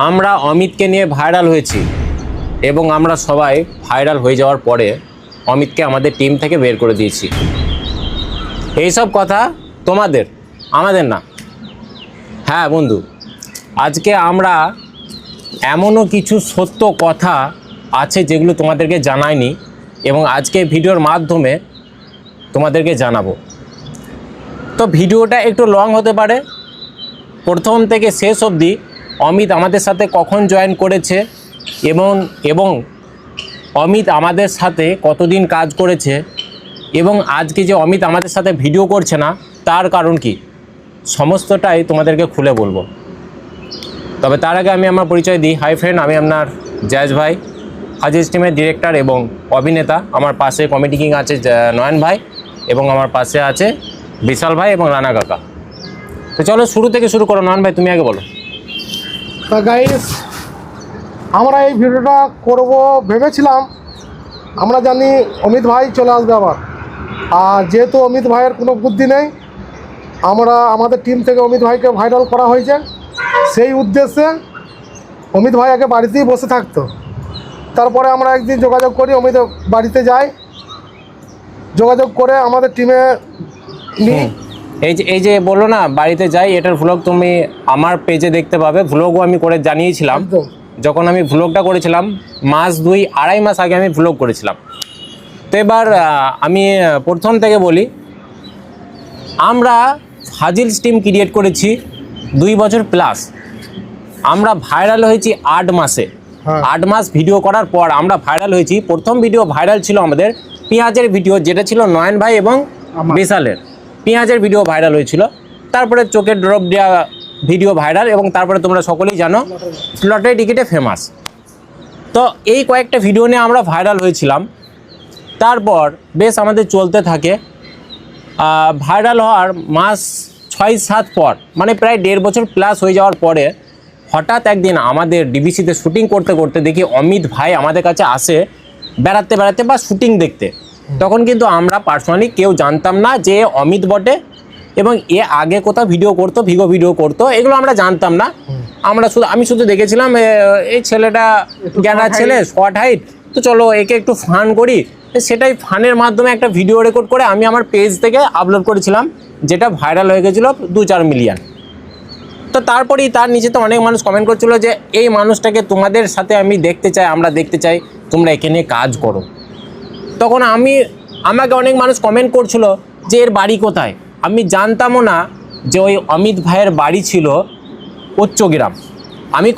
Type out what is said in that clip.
আমরা অমিতকে নিয়ে ভাইরাল হয়েছি এবং আমরা সবাই ভাইরাল হয়ে যাওয়ার পরে অমিতকে আমাদের টিম থেকে বের করে দিয়েছি। এইসব কথা তোমাদের, আমাদের না। হ্যাঁ বন্ধু, আজকে আমরা এমনও কিছু সত্য কথা আছে যেগুলো তোমাদেরকে জানাইনি এবং আজকে ভিডিওর মাধ্যমে তোমাদেরকে জানাবো। তো ভিডিওটা একটু লং হতে পারে, প্রথম থেকে শেষ অবধি অমিত আমাদের সাথে কখন জয়েন করেছে এবং অমিত আমাদের সাথে কতদিন কাজ করেছে এবং আজকে যে অমিত আমাদের সাথে ভিডিও করছে না তার কারণ কি, সমস্তটাই তোমাদেরকে খুলে বলবো। তবে তার আগে আমি আমার পরিচয় দিই। হাই ফ্রেন্ড, আমি আপনার জায়েজ ভাই, হাজিজ টিমের ডিরেক্টর এবং অভিনেতা। আমার পাশে কমেডি কিং আছে নয়ন ভাই এবং আমার পাশে আছে বিশাল ভাই এবং রানা কাকা। তো চলো শুরু থেকে শুরু করো। নয়ন ভাই, তুমি আগে বলো। তা গাইস, আমরা এই ভিডিওটা করব ভেবেছিলাম, আমরা জানি অমিত ভাই চলে আসবে আবার, আর যেহেতু অমিত ভাইয়ের কোনো বুদ্ধি নেই, আমরা আমাদের টিম থেকে অমিত ভাইকে ভাইরাল করা হয়েছে। সেই উদ্দেশ্যে অমিত ভাই আগে বাড়িতেই বসে থাকতো, তারপরে আমরা একদিন যোগাযোগ করি, অমিত বাড়িতে যাই, যোগাযোগ করে আমাদের টিমে নিই। এই যে বললো না বাড়িতে যাই, এটার ভ্লগ তুমি আমার পেজে দেখতে পাবে। ভ্লগও আমি করে জানিয়েছিলাম। যখন আমি ভ্লগটা করেছিলাম মাস 2-2.5 মাস আগে আমি ভ্লগ করেছিলাম। তো এবার আমি প্রথম থেকে বলি, আমরা হাজিলস টিম ক্রিয়েট করেছি 2 বছর প্লাস। আমরা ভাইরাল হয়েছি 8 মাসে। 8 মাস ভিডিও করার পর আমরা ভাইরাল হয়েছি। প্রথম ভিডিও ভাইরাল ছিল আমাদের পেঁয়াজের ভিডিও, যেটা ছিল নয়ন ভাই এবং বিশালের। পেঁয়াজের ভিডিও ভাইরাল হয়েছিল, তারপরে চোখের ড্রপ দেওয়া ভিডিও ভাইরাল, এবং তারপরে তোমরা সকলেই জানো লটারি টিকিটে ফেমাস। তো এই কয়েকটা ভিডিও নিয়ে আমরা ভাইরাল হয়েছিলাম। তারপর বেশ আমাদের চলতে থাকে। ভাইরাল হওয়ার মাস 6-7 পর, মানে প্রায় 1.5 বছর প্লাস হয়ে যাওয়ার পরে হঠাৎ একদিন আমাদের ডিবিসিতে শ্যুটিং করতে করতে দেখি অমিত ভাই আমাদের কাছে আসে বেড়াতে বেড়াতে বা শ্যুটিং দেখতে। তখন কিন্তু আমরা পার্সোনালি কেউ জানতাম না যে অমিত বটে, এবং এ আগে কোথাও ভিডিও করতো, ভিডিও করতো, এগুলো আমরা জানতাম না। আমি শুধু দেখেছিলাম এই ছেলেটা জ্ঞানা ছেলে, শর্ট হাইট, তো চলো একে একটু ফান করি। সেটাই ফানের মাধ্যমে একটা ভিডিও রেকর্ড করে আমি আমার পেজ থেকে আপলোড করেছিলাম, যেটা ভাইরাল হয়ে গেছিলো 2-4 মিলিয়ন। তো তারপরেই তার নিচে তো অনেক মানুষ কমেন্ট করছিল যে এই মানুষটাকে তোমাদের সাথে আমি দেখতে চাই, আমরা দেখতে চাই, তোমরা এখানে কাজ করো। তখন আমাকে অনেক মানুষ কমেন্ট করছিল যে এর বাড়ি কোথায়। আমি জানতামও না যে ওই অমিত ভাইয়ের বাড়ি ছিল উচ্চগ্রাম। আমি